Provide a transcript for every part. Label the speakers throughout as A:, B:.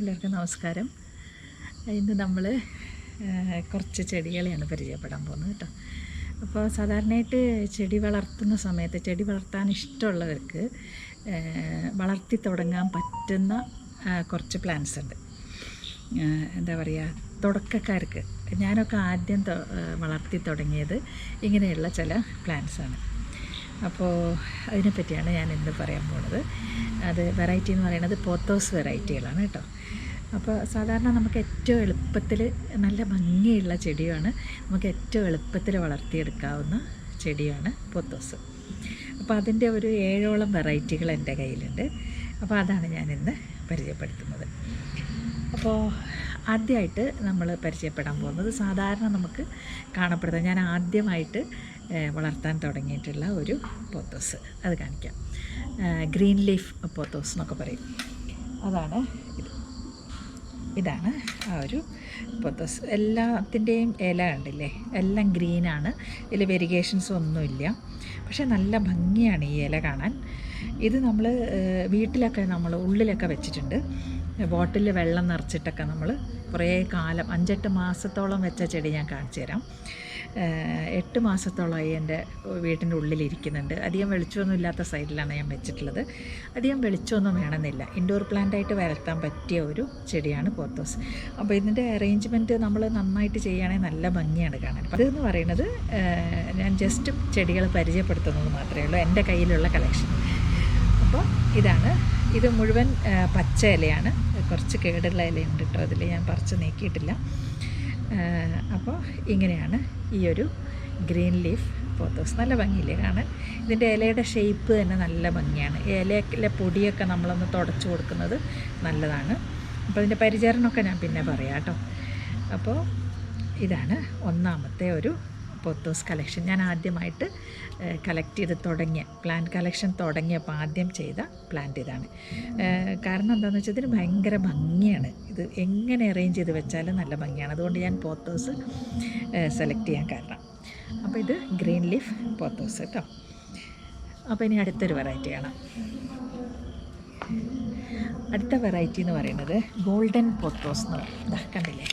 A: എല്ലാവർക്കും നമസ്കാരം. ഇന്ന് നമ്മൾ കുറച്ച് ചെടികളെയാണ് പരിചയപ്പെടാൻ പോകുന്നത് കേട്ടോ. അപ്പോൾ സാധാരണയായിട്ട് ചെടി വളർത്തുന്ന സമയത്ത് ചെടി വളർത്താൻ ഇഷ്ടമുള്ളവർക്ക് വളർത്തി തുടങ്ങാൻ പറ്റുന്ന കുറച്ച് പ്ലാന്റ്സ് ഉണ്ട്. എന്താ പറയുക, തുടക്കക്കാർക്ക്. ഞാനൊക്കെ ആദ്യം വളർത്തി തുടങ്ങിയത് ഇങ്ങനെയുള്ള ചില പ്ലാന്റ്സാണ്. അപ്പോൾ അതിനെപ്പറ്റിയാണ് ഞാൻ ഇന്ന് പറയാൻ പോകുന്നത്. അത് വെറൈറ്റി എന്ന് പറയുന്നത് പോത്തോസ് വെറൈറ്റികളാണ് കേട്ടോ. അപ്പോൾ സാധാരണ നമുക്ക് ഏറ്റവും എളുപ്പത്തിൽ നല്ല ഭംഗിയുള്ള ചെടിയാണ്, നമുക്ക് ഏറ്റവും എളുപ്പത്തിൽ വളർത്തിയെടുക്കാവുന്ന ചെടിയാണ് പോത്തോസ്. അപ്പോൾ അതിൻ്റെ ഒരു 7ഓളം വെറൈറ്റികൾ എൻ്റെ കയ്യിലുണ്ട്. അപ്പോൾ അതാണ് ഞാനിന്ന് പരിചയപ്പെടുത്തുന്നത്. അപ്പോൾ ആദ്യമായിട്ട് നമ്മൾ പരിചയപ്പെടാൻ പോകുന്നത് സാധാരണ നമുക്ക് കാണപ്പെടുന്നത്, ഞാൻ ആദ്യമായിട്ട് വളർത്താൻ തുടങ്ങിയിട്ടുള്ള ഒരു പോത്തോസ്, അത് കാണിക്കാം. ഗ്രീൻ ലീഫ് പോത്തോസ് എന്നൊക്കെ പറയും. അതാണ് ഇതാണ് ആ ഒരു പോത്തോസ്. എല്ലാത്തിൻ്റെയും ഇല കണ്ടില്ലേ, എല്ലാം ഗ്രീനാണ്. ഇതിൽ വെരിഗേഷൻസ് ഒന്നുമില്ല, പക്ഷേ നല്ല ഭംഗിയാണ് ഈ ഇല കാണാൻ. ഇത് നമ്മൾ വീട്ടിലൊക്കെ നമ്മൾ ഉള്ളിലൊക്കെ വെച്ചിട്ടുണ്ട്. ബോട്ടിൽ വെള്ളം നിറച്ചിട്ടൊക്കെ നമ്മൾ കുറേ കാലം 5-8 മാസത്തോളം വെച്ച ചെടി ഞാൻ കാണിച്ചു തരാം. 8 മാസത്തോളമായി എൻ്റെ വീട്ടിൻ്റെ ഉള്ളിലിരിക്കുന്നുണ്ട്. അധികം വെളിച്ചമൊന്നും ഇല്ലാത്ത സൈഡിലാണ് ഞാൻ വെച്ചിട്ടുള്ളത്. അധികം വെളിച്ചമൊന്നും വേണമെന്നില്ല, ഇൻഡോർ പ്ലാന്റായിട്ട് വളർത്താൻ പറ്റിയ ഒരു ചെടിയാണ് പോത്തോസ്. അപ്പോൾ ഇതിൻ്റെ അറേഞ്ച്മെൻറ്റ് നമ്മൾ നന്നായിട്ട് ചെയ്യുകയാണെങ്കിൽ നല്ല ഭംഗിയാണ് കാണാൻ. അതെന്ന് പറയുന്നത് ഞാൻ ജസ്റ്റ് ചെടികൾ പരിചയപ്പെടുത്തുന്നത് മാത്രമേ ഉള്ളൂ, എൻ്റെ കയ്യിലുള്ള കളക്ഷൻ. അപ്പോൾ ഇത് മുഴുവൻ പച്ച ഇലയാണ്, കുറച്ച് കേടുള്ള ഇലയുണ്ട് കേട്ടോ, അതിൽ ഞാൻ പറിച്ച് നീക്കിയിട്ടില്ല. അപ്പോൾ ഇങ്ങനെയാണ് ഈ ഒരു ഗ്രീൻ ലീഫ് പോത്തോസ്. നല്ല ഭംഗിയില്ലേ കാണാൻ. ഇതിൻ്റെ ഇലയുടെ ഷേപ്പ് തന്നെ നല്ല ഭംഗിയാണ്. ഇലയിലെ പൊടിയൊക്കെ നമ്മളൊന്ന് തുടച്ച് കൊടുക്കുന്നത് നല്ലതാണ്. അപ്പോൾ ഇതിൻ്റെ പരിചരണമൊക്കെ ഞാൻ പിന്നെ പറയാം കേട്ടോ. അപ്പോൾ ഇതാണ് ഒന്നാമത്തെ ഒരു പോത്തോസ് കളക്ഷൻ. ഞാൻ ആദ്യമായിട്ട് കളക്ട് ചെയ്ത് തുടങ്ങിയ പ്ലാന്റ് കളക്ഷൻ തുടങ്ങിയപ്പോൾ ആദ്യം ചെയ്ത പ്ലാന്റ് ഇതാണ്. കാരണം എന്താണെന്ന് വെച്ചാൽ ഇതിന് ഭയങ്കര ഭംഗിയാണ്. ഇത് എങ്ങനെ അറേഞ്ച് ചെയ്ത് വെച്ചാലും നല്ല ഭംഗിയാണ്. അതുകൊണ്ട് ഞാൻ പോത്തോസ് സെലക്ട് ചെയ്യാൻ കാരണം. അപ്പോൾ ഇത് ഗ്രീൻ ലീഫ് പോത്തോസ് കേട്ടോ. അപ്പോൾ ഇനി അടുത്തൊരു വെറൈറ്റി കാണാം. അടുത്ത വെറൈറ്റി എന്ന് പറയുന്നത് ഗോൾഡൻ പോത്തോസ് എന്ന് പറയും. കണ്ടില്ലേ,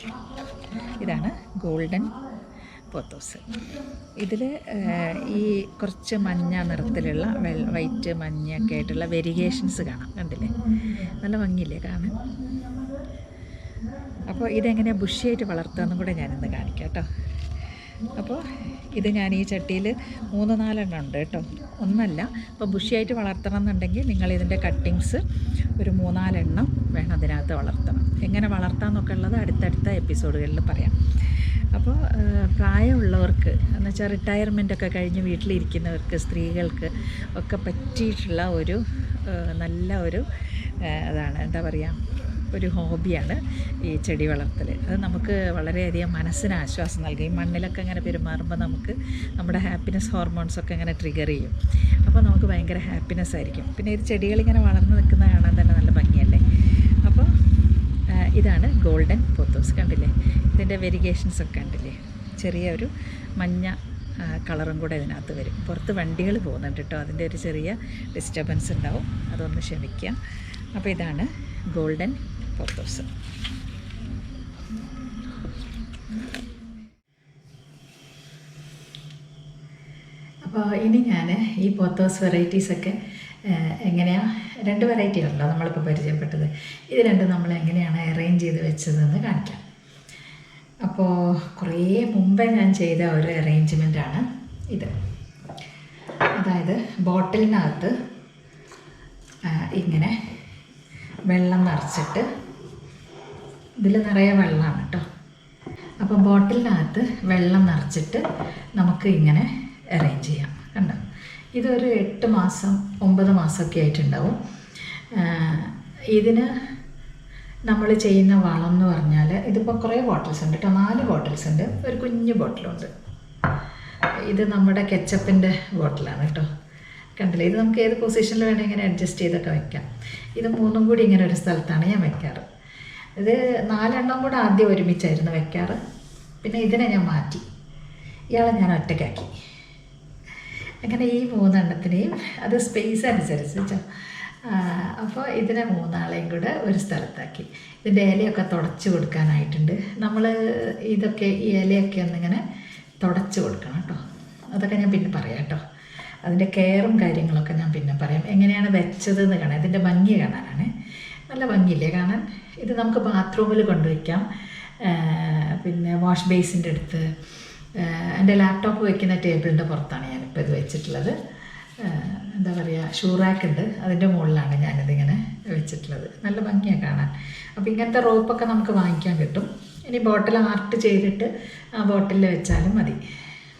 A: ഇതാണ് ഗോൾഡൻ പോത്തോസ്. ഇതിൽ ഈ കുറച്ച് മഞ്ഞ നിറത്തിലുള്ള വൈറ്റ് മഞ്ഞൊക്കെ ആയിട്ടുള്ള വെരിഗേഷൻസ് കാണാം. കണ്ടില്ലേ, നല്ല ഭംഗിയില്ലേ കാണാൻ. അപ്പോൾ ഇതെങ്ങനെയാണ് ബുഷിയായിട്ട് വളർത്തുകയെന്നും കൂടെ ഞാനിന്ന് കാണിക്കാം കേട്ടോ. അപ്പോൾ ഇത് ഞാൻ ഈ ചട്ടിയിൽ 3-4 എണ്ണം ഉണ്ട് കേട്ടോ, ഒന്നല്ല. അപ്പോൾ ബുഷിയായിട്ട് വളർത്തണം എന്നുണ്ടെങ്കിൽ നിങ്ങളിതിൻ്റെ കട്ടിങ്സ് ഒരു 3-4 എണ്ണം വേണം അതിനകത്ത് വളർത്തണം. എങ്ങനെ വളർത്താമെന്നൊക്കെ ഉള്ളത് അടുത്തടുത്ത എപ്പിസോഡുകളിൽ പറയാം. അപ്പോൾ പ്രായമുള്ളവർക്ക് എന്ന് വെച്ചാൽ റിട്ടയർമെൻറ്റൊക്കെ കഴിഞ്ഞ് വീട്ടിലിരിക്കുന്നവർക്ക്, സ്ത്രീകൾക്ക് ഒക്കെ പറ്റിയിട്ടുള്ള ഒരു നല്ല ഒരു അതാണ്, എന്താ പറയുക, ഒരു ഹോബിയാണ് ഈ ചെടി വളർത്തൽ. അത് നമുക്ക് വളരെയധികം മനസ്സിന് ആശ്വാസം നൽകും. ഈ മണ്ണിലൊക്കെ ഇങ്ങനെ പെരുമാറുമ്പോൾ നമുക്ക് നമ്മുടെ ഹാപ്പിനെസ് ഹോർമോൺസൊക്കെ ഇങ്ങനെ ട്രിഗർ ചെയ്യും. അപ്പോൾ നമുക്ക് ഭയങ്കര ഹാപ്പിനെസ് ആയിരിക്കും. പിന്നെ ഇത് ചെടികളിങ്ങനെ വളർന്നു നിൽക്കുന്ന കാണാൻ തന്നെ നല്ല ഭംഗിയല്ലേ. അപ്പോൾ ഇതാണ് ഗോൾഡൻ പോത്തോസ്. കണ്ടില്ലേ, ഇതിൻ്റെ വെരിഗേഷൻസൊക്കെ കണ്ടില്ലേ, ചെറിയൊരു മഞ്ഞ കളറും കൂടെ ഇതിനകത്ത് വരും. പുറത്ത് വണ്ടികൾ പോകുന്നുണ്ട് കേട്ടോ, അതിൻ്റെ ഒരു ചെറിയ ഡിസ്റ്റർബൻസ് ഉണ്ടാവും, അതൊന്ന് ക്ഷമിക്കുക. അപ്പോൾ ഇതാണ് ഗോൾഡൻ പോത്തോസ്. അപ്പോൾ ഇനി ഞാൻ ഈ പോത്തോസ് വെറൈറ്റീസൊക്കെ എങ്ങനെയാണ്, 2 വെറൈറ്റികളുണ്ടോ നമ്മളിപ്പോൾ പരിചയപ്പെട്ടത്, ഇത് രണ്ടും നമ്മൾ എങ്ങനെയാണ് അറേഞ്ച് ചെയ്ത് വെച്ചതെന്ന് കാണിക്കാം. അപ്പോൾ കുറേ മുമ്പേ ഞാൻ ചെയ്ത ഒരു അറേഞ്ച്മെൻറ്റാണ് ഇത്. അതായത് ബോട്ടിലിനകത്ത് ഇങ്ങനെ വെള്ളം നിറച്ചിട്ട്, ഇതിൽ നിറയെ വെള്ളമാണ് കേട്ടോ. അപ്പോൾ ബോട്ടിലിനകത്ത് വെള്ളം നിറച്ചിട്ട് നമുക്ക് ഇങ്ങനെ അറേഞ്ച് ചെയ്യാം. കണ്ടോ, ഇതൊരു 8 മാസം 9 മാസമൊക്കെ ആയിട്ടുണ്ടാവും. ഇതിന് നമ്മൾ ചെയ്യുന്ന വളം എന്ന് പറഞ്ഞാൽ, ഇതിപ്പോൾ കുറേ ബോട്ടിൽസ് ഉണ്ട് കേട്ടോ, 4 ബോട്ടിൽസ് ഉണ്ട്, ഒരു കുഞ്ഞു ബോട്ടിലുണ്ട്. ഇത് നമ്മുടെ കെച്ചപ്പിൻ്റെ ബോട്ടിലാണ് കേട്ടോ. കണ്ടില്ലേ, ഇത് നമുക്ക് ഏത് പൊസിഷനിൽ വേണമെങ്കിൽ ഇങ്ങനെ അഡ്ജസ്റ്റ് ചെയ്തൊക്കെ വയ്ക്കാം. ഇത് 3ഉം കൂടി ഇങ്ങനെ ഒരു സ്ഥലത്താണ് ഞാൻ വയ്ക്കാറ്. ഇത് 4 എണ്ണം കൂടെ ആദ്യം ഒരുമിച്ചായിരുന്നു വയ്ക്കാറ്, പിന്നെ ഇതിനെ ഞാൻ മാറ്റി, ഇയാളെ ഞാൻ ഒറ്റയ്ക്കാക്കി. അങ്ങനെ ഈ 3 എണ്ണത്തിനെയും അത് സ്പേസ് അനുസരിച്ച് അപ്പോൾ ഇതിനെ മൂന്നാളെയും കൂടെ ഒരു സ്ഥലത്താക്കി. ഇതിൻ്റെ ഇലയൊക്കെ തുടച്ച് കൊടുക്കാനായിട്ടുണ്ട്. നമ്മൾ ഇതൊക്കെ ഈ ഇലയൊക്കെ ഒന്നിങ്ങനെ തുടച്ച് കൊടുക്കണം കേട്ടോ. അതൊക്കെ ഞാൻ പിന്നെ പറയാം കേട്ടോ. അതിൻ്റെ കെയറും കാര്യങ്ങളൊക്കെ ഞാൻ പിന്നെ പറയാം. എങ്ങനെയാണ് വെച്ചതെന്ന് കാണാൻ, ഇതിൻ്റെ ഭംഗി കാണാനാണ്. നല്ല ഭംഗിയില്ലേ കാണാൻ. ഇത് നമുക്ക് ബാത്റൂമിൽ കൊണ്ടുവയ്ക്കാം, പിന്നെ വാഷ് ബേസിൻ്റെ അടുത്ത്. എൻ്റെ ലാപ്ടോപ്പ് വയ്ക്കുന്ന ടേബിളിൻ്റെ പുറത്താണ് ഞാനിപ്പോൾ ഇത് വെച്ചിട്ടുള്ളത്. എന്താ പറയുക, ഷൂ റാക്ക് ഉണ്ട്, അതിൻ്റെ മുകളിലാണ് ഞാനിതിങ്ങനെ വെച്ചിട്ടുള്ളത്. നല്ല ഭംഗിയാണ് കാണാൻ. അപ്പോൾ ഇങ്ങനത്തെ റോപ്പൊക്കെ നമുക്ക് വാങ്ങിക്കാൻ കിട്ടും. ഇനി ബോട്ടിൽ ആർട്ട് ചെയ്തിട്ട് ആ ബോട്ടിലിൽ വെച്ചാലും മതി.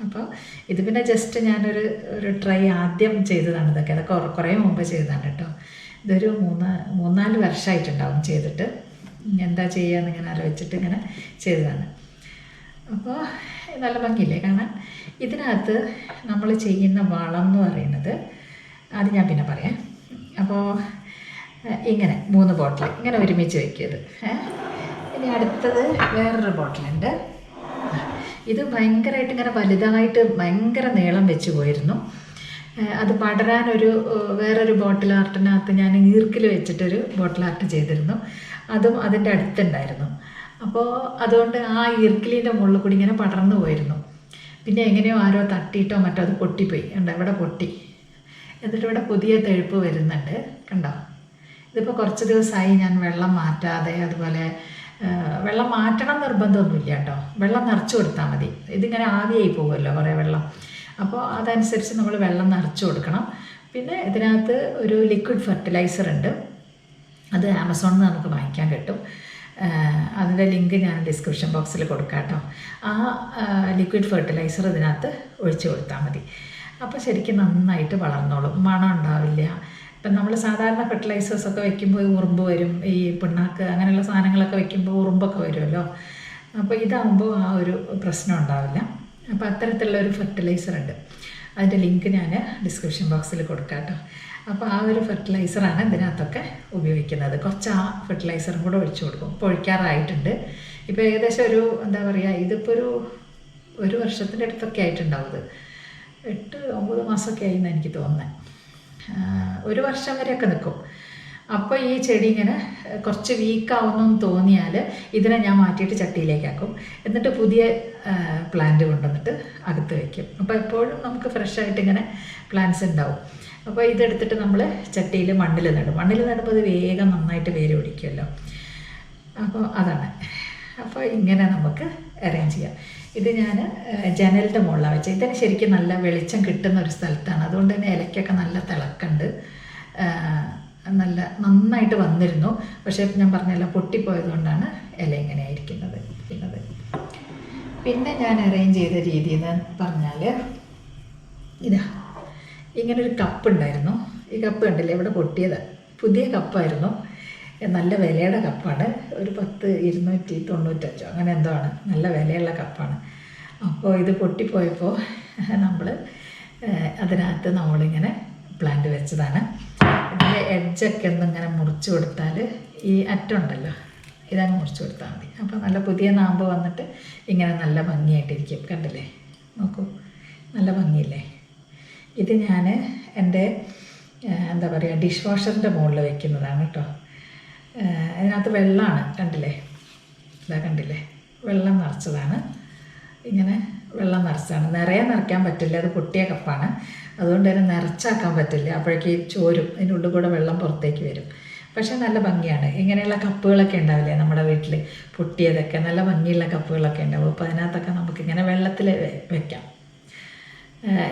A: അപ്പോൾ ഇത് പിന്നെ ജസ്റ്റ് ഞാനൊരു ട്രൈ ആദ്യം ചെയ്തതാണ് ഇതൊക്കെ. അതൊക്കെ കുറേ മുമ്പ് ചെയ്തതാണ് കേട്ടോ. ഇതൊരു 3-4 വർഷമായിട്ടുണ്ടാവും ചെയ്തിട്ട്. എന്താ ചെയ്യുകയെന്ന് ഇങ്ങനെ ആലോചിച്ചിട്ട് ഇങ്ങനെ ചെയ്തതാണ്. അപ്പോൾ നല്ല ഭംഗിയില്ലേ കാണാൻ. ഇതിനകത്ത് നമ്മൾ ചെയ്യുന്ന വളം എന്ന് പറയുന്നത് അത് ഞാൻ പിന്നെ പറയാം. അപ്പോൾ ഇങ്ങനെ 3 ബോട്ടിൽ ഇങ്ങനെ ഒരുമിച്ച് വയ്ക്കിയത്. ഇനി അടുത്തത് വേറൊരു ബോട്ടിലുണ്ട്. ഇത് ഭയങ്കരമായിട്ട് ഇങ്ങനെ വലുതായിട്ട് ഭയങ്കര നീളം വെച്ച് പോയിരുന്നു. അത് പടരാനൊരു വേറൊരു ബോട്ടിൽ ആർട്ടിനകത്ത് ഞാൻ ഈർക്കിൽ വെച്ചിട്ടൊരു ബോട്ടിൽ ആർട്ട് ചെയ്തിരുന്നു. അതും അതിൻ്റെ അടുത്തുണ്ടായിരുന്നു. അപ്പോൾ അതുകൊണ്ട് ആ ഈർക്കിലിൻ്റെ മുകളിൽ കൂടി ഇങ്ങനെ പടർന്നു പോയിരുന്നു. പിന്നെ എങ്ങനെയോ ആരോ തട്ടിയിട്ടോ മറ്റോ അത് പൊട്ടിപ്പോയി. കണ്ടോ, ഇവിടെ പൊട്ടി. എന്നിട്ട് ഇവിടെ പുതിയ തെഴുപ്പ് വരുന്നുണ്ട്, കണ്ടോ. ഇതിപ്പോൾ കുറച്ച് ദിവസമായി ഞാൻ വെള്ളം മാറ്റാതെ. അതുപോലെ വെള്ളം മാറ്റണം നിർബന്ധമൊന്നുമില്ല കേട്ടോ. വെള്ളം നിറച്ച് കൊടുത്താൽ മതി. ഇതിങ്ങനെ ആവിയായി പോകുമല്ലോ കുറേ വെള്ളം. അപ്പോൾ അതനുസരിച്ച് നമ്മൾ വെള്ളം നിറച്ച് കൊടുക്കണം. പിന്നെ ഇതിനകത്ത് ഒരു ലിക്വിഡ് ഫെർട്ടിലൈസർ ഉണ്ട്. അത് ആമസോണിൽ നിന്ന് നമുക്ക് വാങ്ങിക്കാൻ കിട്ടും. അതിൻ്റെ ലിങ്ക് ഞാൻ ഡിസ്ക്രിപ്ഷൻ ബോക്സിൽ കൊടുക്കാം കേട്ടോ. ആ ലിക്വിഡ് ഫെർട്ടിലൈസർ ഇതിനകത്ത് ഒഴിച്ചു കൊടുത്താൽ മതി. അപ്പോൾ ശരിക്കും നന്നായിട്ട് വളർന്നോളും, മണം ഉണ്ടാവില്ല. ഇപ്പം നമ്മൾ സാധാരണ ഫെർട്ടിലൈസേഴ്സൊക്കെ വെക്കുമ്പോൾ ഉറുമ്പ് വരും, ഈ പിണ്ണാക്ക് അങ്ങനെയുള്ള സാധനങ്ങളൊക്കെ വെക്കുമ്പോൾ ഉറുമ്പൊക്കെ വരുമല്ലോ. അപ്പോൾ ഇതാകുമ്പോൾ ആ ഒരു പ്രശ്നം ഉണ്ടാവില്ല. അപ്പോൾ അത്തരത്തിലുള്ള ഒരു ഫെർട്ടിലൈസർ ഉണ്ട്. അതിൻ്റെ ലിങ്ക് ഞാൻ ഡിസ്ക്രിപ്ഷൻ ബോക്സിൽ കൊടുക്കാം കേട്ടോ. അപ്പോൾ ആ ഒരു ഫെർട്ടിലൈസറാണ് ഇതിനകത്തൊക്കെ ഉപയോഗിക്കുന്നത്. കുറച്ച് ആ ഫെർട്ടിലൈസറും കൂടെ ഒഴിച്ചു കൊടുക്കും. ഇപ്പോൾ ഒഴിക്കാറായിട്ടുണ്ട്. ഇപ്പോൾ ഏകദേശം ഒരു എന്താ പറയുക, ഇതിപ്പോൾ ഒരു വർഷത്തിൻ്റെ അടുത്തൊക്കെ ആയിട്ടുണ്ടാവും. ഇത് 8-9 മാസമൊക്കെ ആയിന്ന് എനിക്ക് തോന്നുന്നത്. 1 വർഷം വരെയൊക്കെ നിൽക്കും. അപ്പോൾ ഈ ചെടി ഇങ്ങനെ കുറച്ച് വീക്കാവുന്നെന്ന് തോന്നിയാൽ ഇതിനെ ഞാൻ മാറ്റിയിട്ട് ചട്ടിയിലേക്കാക്കും. എന്നിട്ട് പുതിയ പ്ലാന്റ് കൊണ്ടുവന്നിട്ട് അകത്ത് വയ്ക്കും. അപ്പോൾ എപ്പോഴും നമുക്ക് ഫ്രഷായിട്ട് ഇങ്ങനെ പ്ലാന്റ്സ് ഉണ്ടാവും. അപ്പോൾ ഇതെടുത്തിട്ട് നമ്മൾ ചട്ടിയിൽ മണ്ണിൽ നടും. മണ്ണിൽ നടുമ്പോൾ അത് വേഗം നന്നായിട്ട് വേര് പിടിക്കുമല്ലോ. അപ്പോൾ അതാണ്. അപ്പോൾ ഇങ്ങനെ നമുക്ക് അറേഞ്ച് ചെയ്യാം. ഇത് ഞാൻ ജനലിൻ്റെ മുകളിലാണ് വെച്ചത്. ഇതിന് ശരിക്കും നല്ല വെളിച്ചം കിട്ടുന്ന ഒരു സ്ഥലത്താണ്. അതുകൊണ്ട് തന്നെ ഇലയ്ക്കൊക്കെ നല്ല തിളക്കുണ്ട്. നന്നായിട്ട് വന്നിരുന്നു. പക്ഷേ ഞാൻ പറഞ്ഞല്ലോ, പൊട്ടിപ്പോയത് കൊണ്ടാണ് ഇല ഇങ്ങനെ ആയിരിക്കുന്നത്. പിന്നെ ഞാൻ അറേഞ്ച് ചെയ്ത രീതി എന്ന് പറഞ്ഞാൽ ഇതാ, ഇങ്ങനൊരു കപ്പ് ഉണ്ടായിരുന്നു. ഈ കപ്പ് കണ്ടില്ലേ, ഇവിടെ പൊട്ടിയത് പുതിയ കപ്പായിരുന്നു. നല്ല വിലയുടെ കപ്പാണ്. ഒരു 295 അങ്ങനെ എന്തോ ആണ്. നല്ല വിലയുള്ള കപ്പാണ്. അപ്പോൾ ഇത് പൊട്ടിപ്പോയപ്പോൾ നമ്മൾ അതിനകത്ത് നമ്മളിങ്ങനെ പ്ലാന്റ് വെച്ചതാണ്. ഇതിൻ്റെ എഡ്ജൊക്കെ ഒന്നിങ്ങനെ മുറിച്ച് കൊടുത്താൽ ഈ അറ്റമുണ്ടല്ലോ, ഇതങ്ങ് മുറിച്ച് കൊടുത്താൽ മതി. അപ്പോൾ നല്ല പുതിയ നാമ്പ് വന്നിട്ട് ഇങ്ങനെ നല്ല ഭംഗിയായിട്ടിരിക്കും. കണ്ടില്ലേ, നോക്കൂ, നല്ല ഭംഗിയില്ലേ. ഇത് ഞാൻ എൻ്റെ എന്താ പറയുക, ഡിഷ് വാഷറിൻ്റെ മുകളിൽ വയ്ക്കുന്നതാണ് കേട്ടോ. അതിനകത്ത് വെള്ളമാണ്, കണ്ടില്ലേ, ഇതാ കണ്ടില്ലേ, വെള്ളം നിറച്ചതാണ്. ഇങ്ങനെ വെള്ളം നിറച്ചാണ്. നിറയെ നിറയ്ക്കാൻ പറ്റില്ല, അത് പൊട്ടിയ കപ്പാണ്. അതുകൊണ്ട് തന്നെ നിറച്ചാക്കാൻ പറ്റില്ല. അപ്പോഴേക്ക് ചോരും, അതിനുള്ളിൽ കൂടെ വെള്ളം പുറത്തേക്ക് വരും. പക്ഷേ നല്ല ഭംഗിയാണ്. ഇങ്ങനെയുള്ള കപ്പുകളൊക്കെ ഉണ്ടാവില്ലേ നമ്മുടെ വീട്ടിൽ, പൊട്ടിയതൊക്കെ നല്ല ഭംഗിയുള്ള കപ്പുകളൊക്കെ ഉണ്ടാവും. അപ്പോൾ അതിനകത്തൊക്കെ നമുക്കിങ്ങനെ വെള്ളത്തിൽ വെക്കാം.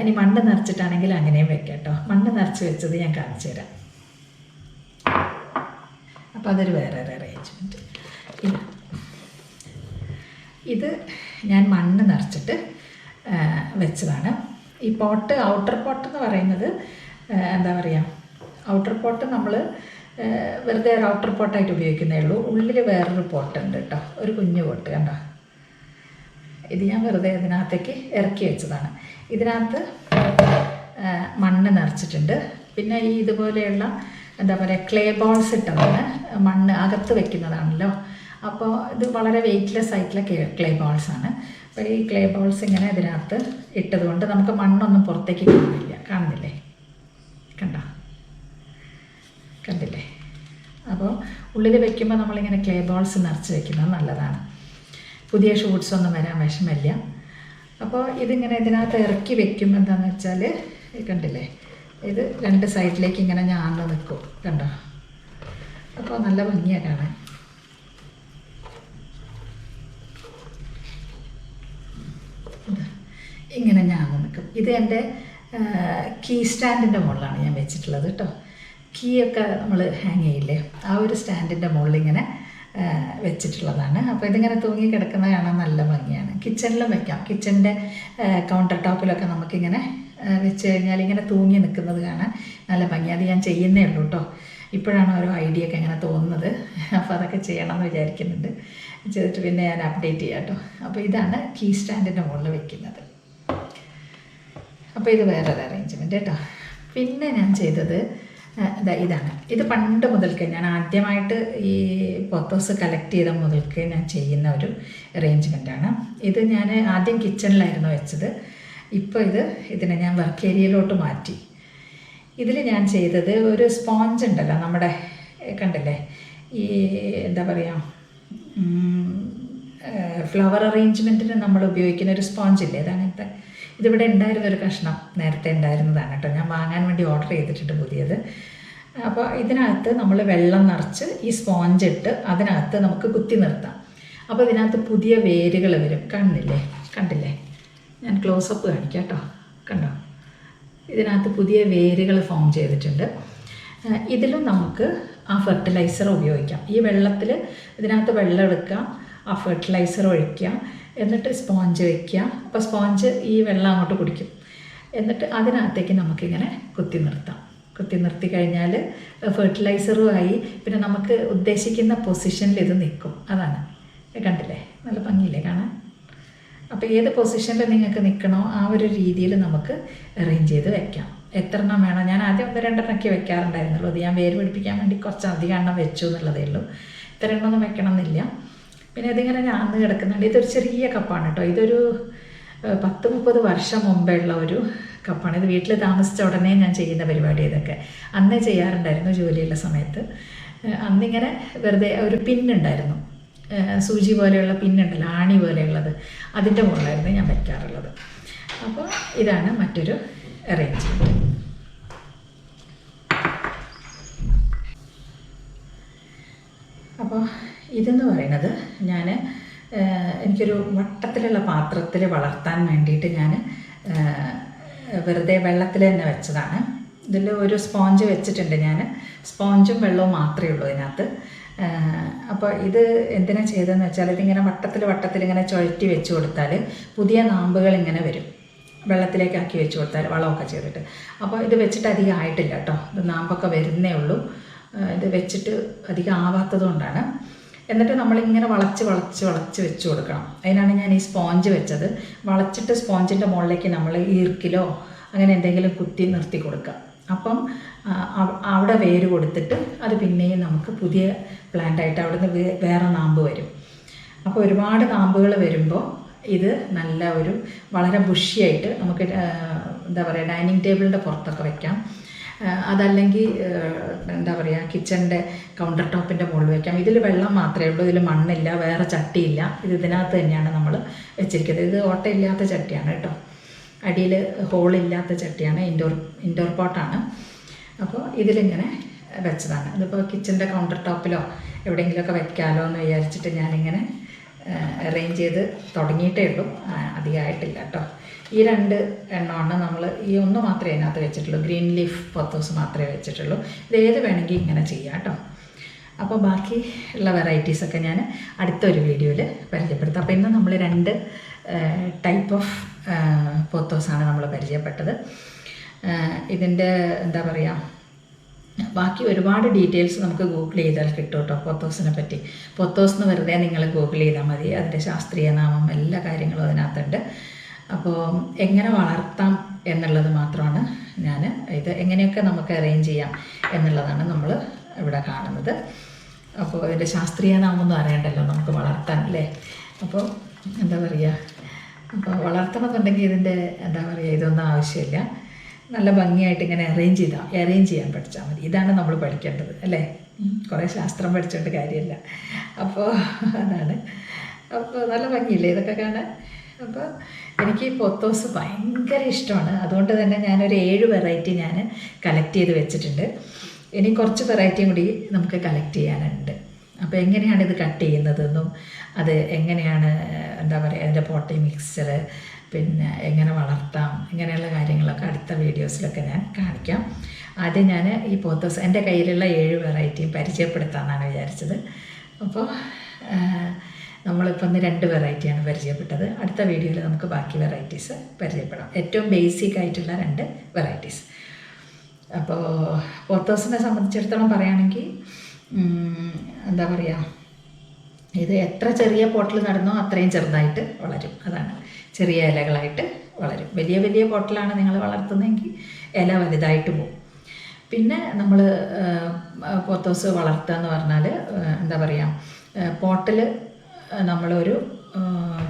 A: ഇനി മണ്ണ് നിറച്ചിട്ടാണെങ്കിൽ അങ്ങനെയും വെക്കാം കേട്ടോ. മണ്ണ് നിറച്ച് വെച്ചത് ഞാൻ കാണിച്ചു തരാം. അപ്പോൾ അതൊരു വേറെ അറേഞ്ച്മെൻറ്റ്. ഇത് ഞാൻ മണ്ണ് നിറച്ചിട്ട് വെച്ചതാണ്. ഈ പോട്ട് ഔട്ടർ പോട്ട് എന്ന് പറയുന്നത് എന്താ പറയുക, ഔട്ടർ പോട്ട് നമ്മൾ വെറുതെ ഒരു ഔട്ടർ പോട്ടായിട്ട് ഉപയോഗിക്കുന്നേ ഉള്ളൂ. ഉള്ളിൽ വേറൊരു പോട്ടുണ്ട് കേട്ടോ, ഒരു കുഞ്ഞു പോട്ട് കണ്ടോ. ഇത് ഞാൻ വെറുതെ ഇതിനകത്തേക്ക് ഇറക്കി വെച്ചതാണ്. ഇതിനകത്ത് മണ്ണ് നിറച്ചിട്ടുണ്ട്. പിന്നെ ഈ ഇതുപോലെയുള്ള എന്താ പറയുക, ക്ലേ ബോൾസ് ഇട്ടതാണ്. മണ്ണ് അകത്ത് വെക്കുന്നതാണല്ലോ. അപ്പോൾ ഇത് വളരെ വെയ്റ്റ്ലെസ് ആയിട്ടുള്ള ക്ലേ ബോൾസാണ്. അപ്പോൾ ഈ ക്ലേ ബോൾസ് ഇങ്ങനെ ഇതിനകത്ത് ഇട്ടതുകൊണ്ട് നമുക്ക് മണ്ണൊന്നും പുറത്തേക്ക് കാണുന്നില്ലേ, കണ്ടോ, അപ്പോൾ ഉള്ളിൽ വെക്കുമ്പോൾ നമ്മളിങ്ങനെ ക്ലേ ബോൾസ് നിറച്ച് വെക്കുന്നത് നല്ലതാണ്. പുതിയ ഷൂട്ട്സ് ഒന്നും വരാൻ വിഷമില്ല. അപ്പോൾ ഇതിങ്ങനെ ഇതിനകത്ത് ഇറക്കി വെക്കുമ്പോൾ എന്താണെന്ന് വെച്ചാൽ കണ്ടില്ലേ, ഇത് 2 സൈഡിലേക്ക് ഇങ്ങനെ ഞാന്ന് നിൽക്കും, കണ്ടോ? അപ്പോൾ നല്ല ഭംഗിയാണ് കാണാൻ. ഇങ്ങനെ ഞാന്ന് നിൽക്കും. ഇത് എൻ്റെ കീ സ്റ്റാൻഡിൻ്റെ മുകളിലാണ് ഞാൻ വെച്ചിട്ടുള്ളത് കേട്ടോ. കീ ഒക്കെ നമ്മൾ ഹാങ് ചെയ്യില്ലേ, ആ ഒരു സ്റ്റാൻഡിൻ്റെ മുകളിൽ ഇങ്ങനെ വെച്ചിട്ടുള്ളതാണ്. അപ്പോൾ ഇതിങ്ങനെ തൂങ്ങി കിടക്കുന്നത് കാണാൻ നല്ല ഭംഗിയാണ്. കിച്ചണിലും വെക്കാം. കിച്ചണിൻ്റെ കൗണ്ടർ ടോപ്പിലൊക്കെ നമുക്കിങ്ങനെ വെച്ച് കഴിഞ്ഞാൽ ഇങ്ങനെ തൂങ്ങി നിൽക്കുന്നത് കാണാൻ നല്ല ഭംഗി. അത് ഞാൻ ചെയ്യുന്നേ ഉള്ളൂ കേട്ടോ. ഇപ്പോഴാണ് ഓരോ ഐഡിയ ഒക്കെ ഇങ്ങനെ തോന്നുന്നത്. അപ്പോൾ അതൊക്കെ ചെയ്യണമെന്ന് വിചാരിക്കുന്നുണ്ട്. ചെയ്തിട്ട് പിന്നെ ഞാൻ അപ്ഡേറ്റ് ചെയ്യാം കേട്ടോ. അപ്പോൾ ഇതാണ് കീ സ്റ്റാൻഡിൻ്റെ മുകളിൽ വെക്കുന്നത്. അപ്പോൾ ഇത് വേറൊരു അറേഞ്ച്മെൻറ്റ് കേട്ടോ. പിന്നെ ഞാൻ ചെയ്തത് ഇതാണ്. ഇത് പണ്ട് മുതൽക്ക് ഞാൻ ആദ്യമായിട്ട് ഈ പോത്തോസ് കളക്ട് ചെയ്ത മുതൽക്ക് ഞാൻ ചെയ്യുന്ന ഒരു അറേഞ്ച്മെൻറ്റാണ്. ഇത് ഞാൻ ആദ്യം കിച്ചണിലായിരുന്നു വെച്ചത്. ഇപ്പോൾ ഇതിനെ ഞാൻ വർക്ക് ഏരിയയിലോട്ട് മാറ്റി. ഇതിൽ ഞാൻ ചെയ്തത് ഒരു സ്പോഞ്ച് ഉണ്ടല്ലോ നമ്മുടെ, കണ്ടില്ലേ, ഈ എന്താ പറയുക, ഫ്ലവർ അറേഞ്ച്മെൻറ്റിന് നമ്മൾ ഉപയോഗിക്കുന്ന ഒരു സ്പോഞ്ചില്ലേ, അതങ്ങനത്തെ. ഇതിവിടെ ഉണ്ടായിരുന്നൊരു കഷ്ണം നേരത്തെ ഉണ്ടായിരുന്നതാണ് കേട്ടോ. ഞാൻ വാങ്ങാൻ വേണ്ടി ഓർഡർ ചെയ്തിട്ടുണ്ട് പുതിയത്. അപ്പോൾ ഇതിനകത്ത് നമ്മൾ വെള്ളം നിറച്ച് ഈ സ്പോഞ്ച് ഇട്ട് അതിനകത്ത് നമുക്ക് കുത്തി നിർത്താം. അപ്പോൾ ഇതിനകത്ത് പുതിയ വേരുകൾ വരും. കണ്ടില്ലേ, ഞാൻ ക്ലോസപ്പ് കാണിക്കാം കേട്ടോ. കണ്ടോ, ഇതിനകത്ത് പുതിയ വേരുകൾ ഫോം ചെയ്തിട്ടുണ്ട്. ഇതിലും നമുക്ക് ആ ഫെർട്ടിലൈസർ ഉപയോഗിക്കാം. ഈ വെള്ളത്തിൽ ഇതിനകത്ത് വെള്ളം എടുക്കുക, ആ ഫെർട്ടിലൈസർ ഒഴിക്കുക, എന്നിട്ട് സ്പോഞ്ച് വയ്ക്കുക. അപ്പോൾ സ്പോഞ്ച് ഈ വെള്ളം അങ്ങോട്ട് കുടിക്കും. എന്നിട്ട് അതിനകത്തേക്ക് നമുക്കിങ്ങനെ കുത്തി നിർത്താം. കുത്തി നിർത്തി കഴിഞ്ഞാൽ ഫെർട്ടിലൈസറുമായി പിന്നെ നമുക്ക് ഉദ്ദേശിക്കുന്ന പൊസിഷനിൽ ഇത് നിൽക്കും. അതാണ്, കണ്ടില്ലേ, നല്ല ഭംഗിയില്ലേ കാണാൻ. അപ്പോൾ ഏത് പൊസിഷനിൽ നിങ്ങൾക്ക് നിൽക്കണോ ആ ഒരു രീതിയിൽ നമുക്ക് അറേഞ്ച് ചെയ്ത് വെക്കാം. എത്ര എണ്ണം വേണം, ഞാൻ ആദ്യം 1-2 വെക്കാറുണ്ടായിരുന്നുള്ളൂ. അത് ഞാൻ വേര് പിടിപ്പിക്കാൻ വേണ്ടി കുറച്ച് അധികം എണ്ണം വെച്ചു എന്നുള്ളതേ ഉള്ളൂ. ഇത്ര എണ്ണമൊന്നും വെക്കണം എന്നില്ല. പിന്നെ ഇതിങ്ങനെ ഞാന്ന് കിടക്കുന്നുണ്ട്. ഇതൊരു ചെറിയ കപ്പാണ് കേട്ടോ. ഇതൊരു 10-30 വർഷം മുമ്പേ ഉള്ള ഒരു കപ്പാണ്. ഇത് വീട്ടിൽ താമസിച്ച ഉടനെ ഞാൻ ചെയ്യുന്ന പരിപാടി. ഇതൊക്കെ അന്നേ ചെയ്യാറുണ്ടായിരുന്നു ജോലിയുള്ള സമയത്ത്. അന്നിങ്ങനെ വെറുതെ ഒരു പിന്നുണ്ടായിരുന്നു, സൂചി പോലെയുള്ള പിന്നുണ്ടല്ലോ, ആണി പോലെയുള്ളത്, അതിൻ്റെ മുകളിലായിരുന്നു ഞാൻ വയ്ക്കാറുള്ളത്. അപ്പോൾ ഇതാണ് മറ്റൊരു അറേഞ്ച്മെൻറ്റ്. അപ്പോൾ ഇതെന്ന് പറയുന്നത് ഞാൻ എനിക്കൊരു വട്ടത്തിലുള്ള പാത്രത്തിൽ വളർത്താൻ വേണ്ടിയിട്ട് ഞാൻ വെറുതെ വെള്ളത്തിൽ തന്നെ വെച്ചതാണ്. ഇതിൽ ഒരു സ്പോഞ്ച് വെച്ചിട്ടുണ്ട് ഞാൻ. സ്പോഞ്ചും വെള്ളവും മാത്രമേ ഉള്ളൂ ഇതിനകത്ത്. അപ്പോൾ ഇത് എന്തിനാ ചെയ്തതെന്ന് വെച്ചാൽ ഇതിങ്ങനെ വട്ടത്തിൽ ഇങ്ങനെ ചുഴറ്റി വെച്ച് കൊടുത്താൽ പുതിയ നാമ്പുകൾ ഇങ്ങനെ വരും. വെള്ളത്തിലേക്ക് ആക്കി വെച്ച് കൊടുത്താൽ വളമൊക്കെ ചെയ്തിട്ട്. അപ്പോൾ ഇത് വെച്ചിട്ട് അധികം ആയിട്ടില്ല കേട്ടോ. ഇത് നാമ്പൊക്കെ വരുന്നേ ഉള്ളൂ. ഇത് വെച്ചിട്ട് അധികം ആവാത്തത് കൊണ്ടാണ്. എന്നിട്ട് നമ്മളിങ്ങനെ വളച്ച് വെച്ച് കൊടുക്കണം. അതിനാണ് ഞാൻ ഈ സ്പോഞ്ച് വെച്ചത്. വളച്ചിട്ട് സ്പോഞ്ചിൻ്റെ മുകളിലേക്ക് നമ്മൾ ഈർക്കിലോ അങ്ങനെ എന്തെങ്കിലും കുത്തി നിർത്തി കൊടുക്കുക. അപ്പം അവിടെ വേര് കൊടുത്തിട്ട് അത് പിന്നെയും നമുക്ക് പുതിയ പ്ലാന്റായിട്ട് അവിടുന്ന് വേറെ നാമ്പ് വരും. അപ്പോൾ ഒരുപാട് നാമ്പുകൾ വരുമ്പോൾ ഇത് നല്ല ഒരു വളരെ ബുഷിയായിട്ട് നമുക്ക് എന്താ പറയുക, ഡൈനിങ് ടേബിളിൻ്റെ പുറത്തൊക്കെ വയ്ക്കാം. അതല്ലെങ്കിൽ എന്താ പറയുക, കിച്ചണിൻ്റെ കൗണ്ടർ ടോപ്പിൻ്റെ മുകളിൽ വയ്ക്കാം. ഇതിൽ വെള്ളം മാത്രമേ ഉള്ളൂ, ഇതിൽ മണ്ണില്ല, വേറെ ചട്ടിയില്ല. ഇതിനകത്ത് തന്നെയാണ് നമ്മൾ വെച്ചിരിക്കുന്നത്. ഇത് ഓട്ടയില്ലാത്ത ചട്ടിയാണ് കേട്ടോ, അടിയിൽ ഹോളില്ലാത്ത ചട്ടിയാണ്, ഇൻഡോർ പോട്ടാണ്. അപ്പോൾ ഇതിലിങ്ങനെ വെച്ചതാണ്. ഇതിപ്പോൾ കിച്ചണിൻ്റെ കൗണ്ടർ ടോപ്പിലോ എവിടെയെങ്കിലുമൊക്കെ വെക്കാമല്ലോ എന്ന് വിചാരിച്ചിട്ട് ഞാനിങ്ങനെ അറേഞ്ച് ചെയ്ത് തുടങ്ങിയിട്ടേ ഉള്ളൂ, അധികമായിട്ടില്ല കേട്ടോ. ഈ 2 എണ്ണമാണ് നമ്മൾ, ഈ ഒന്ന് മാത്രമേ അതിനകത്ത് വെച്ചിട്ടുള്ളൂ. ഗ്രീൻ ലീഫ് പോത്തോസ് മാത്രമേ വെച്ചിട്ടുള്ളൂ. ഇതേത് വേണമെങ്കിൽ ഇങ്ങനെ ചെയ്യാം കേട്ടോ. അപ്പോൾ ബാക്കി ഉള്ള വെറൈറ്റീസൊക്കെ ഞാൻ അടുത്തൊരു വീഡിയോയിൽ പരിചയപ്പെടുത്താം. അപ്പോൾ ഇന്ന് നമ്മൾ 2 ടൈപ്പ് ഓഫ് പോത്തോസാണ് നമ്മൾ പരിചയപ്പെട്ടത്. ഇതിൻ്റെ എന്താ പറയുക, ബാക്കി ഒരുപാട് ഡീറ്റെയിൽസ് നമുക്ക് ഗൂഗിൾ ചെയ്താൽ കിട്ടും കേട്ടോ പോത്തോസിനെ പറ്റി. പോത്തോസ് എന്ന് വെറുതെ നിങ്ങൾ ഗൂഗിൾ ചെയ്താൽ മതി. അതിൻ്റെ ശാസ്ത്രീയ നാമം എല്ലാ കാര്യങ്ങളും അതിനകത്തുണ്ട്. അപ്പോൾ എങ്ങനെ വളർത്താം എന്നുള്ളത് മാത്രമാണ് ഞാൻ ഇത് എങ്ങനെയൊക്കെ നമുക്ക് അറേഞ്ച് ചെയ്യാം എന്നുള്ളതാണ് നമ്മൾ ഇവിടെ കാണുന്നത്. അപ്പോൾ ഇതിൻ്റെ ശാസ്ത്രീയ നാമമൊന്നും അറിയണ്ടല്ലോ നമുക്ക് വളർത്താൻ, അല്ലേ? അപ്പോൾ എന്താ പറയുക, അപ്പോൾ വളർത്തണമെന്നുണ്ടെങ്കിൽ ഇതിൻ്റെ എന്താ പറയുക, ഇതൊന്നും ആവശ്യമില്ല. നല്ല ഭംഗിയായിട്ട് ഇങ്ങനെ അറേഞ്ച് ചെയ്യാൻ പഠിച്ചാൽ മതി. ഇതാണ് നമ്മൾ പഠിക്കേണ്ടത്, അല്ലേ? കുറേ ശാസ്ത്രം പഠിച്ചുകൊണ്ട് കാര്യമില്ല. അപ്പോൾ അതാണ്. അപ്പോൾ നല്ല ഭംഗിയില്ലേ ഇതൊക്കെ കാണാൻ? അപ്പോൾ എനിക്ക് ഈ പൊത്തോസ് ഭയങ്കര ഇഷ്ടമാണ്. അതുകൊണ്ട് തന്നെ ഞാനൊരു 7 വെറൈറ്റി ഞാൻ കളക്ട് ചെയ്ത് വെച്ചിട്ടുണ്ട്. ഇനി കുറച്ച് വെറൈറ്റിയും കൂടി നമുക്ക് കളക്ട് ചെയ്യാനുണ്ട്. അപ്പോൾ എങ്ങനെയാണ് ഇത് കട്ട് ചെയ്യുന്നതെന്നും അത് എങ്ങനെയാണ് എന്താ പറയുക അതിൻ്റെ പോട്ടി മിക്സ്ചർ, പിന്നെ എങ്ങനെ വളർത്താം, ഇങ്ങനെയുള്ള കാര്യങ്ങളൊക്കെ അടുത്ത വീഡിയോസിലൊക്കെ ഞാൻ കാണിക്കാം. ആദ്യം ഞാൻ ഈ പോത്തോസ് എൻ്റെ കയ്യിലുള്ള 7 വെറൈറ്റിയും പരിചയപ്പെടുത്താമെന്നാണ് വിചാരിച്ചത്. അപ്പോൾ നമ്മളിപ്പോൾ ഒന്ന് 2 വെറൈറ്റിയാണ് പരിചയപ്പെട്ടത്. അടുത്ത വീഡിയോയിൽ നമുക്ക് ബാക്കി വെറൈറ്റീസ് പരിചയപ്പെടാം. ഏറ്റവും ബേസിക് ആയിട്ടുള്ള 2 വെറൈറ്റീസ്. അപ്പോൾ പോത്തോസിനെ സംബന്ധിച്ചിടത്തോളം പറയുകയാണെങ്കിൽ എന്താ പറയുക, ഇത് എത്ര ചെറിയ പോട്ടിൽ നടന്നോ അത്രയും ചെറുതായിട്ട് വളരും. അതാണ്, ചെറിയ ഇലകളായിട്ട് വളരും. വലിയ വലിയ പോട്ടിലാണ് നിങ്ങൾ വളർത്തുന്നതെങ്കിൽ ഇല വലുതായിട്ട് പോകും. പിന്നെ നമ്മൾ പോത്തോസ് വളർത്തുക എന്ന് പറഞ്ഞാൽ എന്താ പറയുക, പോട്ടിൽ നമ്മളൊരു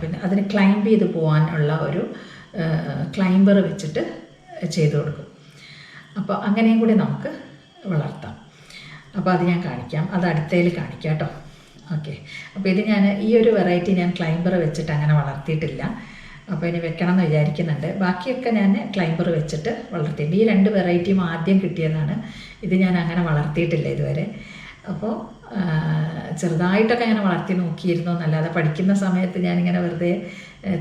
A: പിന്നെ അതിന് ക്ലൈംബ് ചെയ്ത് പോകാനുള്ള ഒരു ക്ലൈംബർ വെച്ചിട്ട് ചെയ്ത് കൊടുക്കും. അപ്പോൾ അങ്ങനെയും കൂടി നമുക്ക് വളർത്താം. അപ്പോൾ അത് ഞാൻ കാണിക്കാം, അത് അടുത്തതിൽ കാണിക്കാം കേട്ടോ. ഓക്കെ. അപ്പോൾ ഇത് ഞാൻ ഈ ഒരു വെറൈറ്റി ഞാൻ ക്ലൈംബർ വെച്ചിട്ട് അങ്ങനെ വളർത്തിയിട്ടില്ല. അപ്പോൾ ഇനി വെക്കണം എന്ന് വിചാരിക്കുന്നുണ്ട്. ബാക്കിയൊക്കെ ഞാൻ ക്ലൈംബർ വെച്ചിട്ട് വളർത്തിയിട്ടുണ്ട്. ഈ 2 വെറൈറ്റിയും ആദ്യം കിട്ടിയതാണ്. ഇത് ഞാൻ അങ്ങനെ വളർത്തിയിട്ടില്ല ഇതുവരെ. അപ്പോൾ ചെറുതായിട്ടൊക്കെ അങ്ങനെ വളർത്തി നോക്കിയിരുന്നു എന്നല്ലാതെ പഠിക്കുന്ന സമയത്ത് ഞാനിങ്ങനെ വെറുതെ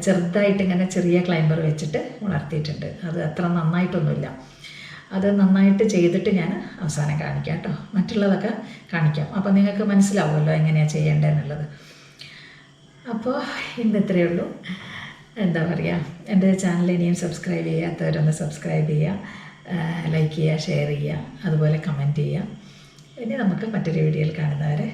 A: ചെറുതായിട്ട് ഇങ്ങനെ ചെറിയ ക്ലൈംബർ വെച്ചിട്ട് വളർത്തിയിട്ടുണ്ട്. അത് അത്ര നന്നായിട്ടൊന്നുമില്ല. അത് നന്നായിട്ട് ചെയ്തിട്ട് ഞാൻ അവസാനം കാണിക്കാം കേട്ടോ. മറ്റുള്ളതൊക്കെ കാണിക്കാം. അപ്പോൾ നിങ്ങൾക്ക് മനസ്സിലാവുമല്ലോ എങ്ങനെയാണ് ചെയ്യേണ്ടതെന്നുള്ളത്. അപ്പോൾ ഇന്ന് ഇത്രയേ ഉള്ളൂ. എന്താ പറയുക, എൻ്റെ ചാനൽ ഇനിയും സബ്സ്ക്രൈബ് ചെയ്യാത്തവരൊന്ന് സബ്സ്ക്രൈബ് ചെയ്യുക, ലൈക്ക് ചെയ്യുക, ഷെയർ ചെയ്യുക, അതുപോലെ കമൻറ്റ് ചെയ്യുക. ഇനി നമുക്ക് മറ്റൊരു വീഡിയോയിൽ കാണുന്നവരെ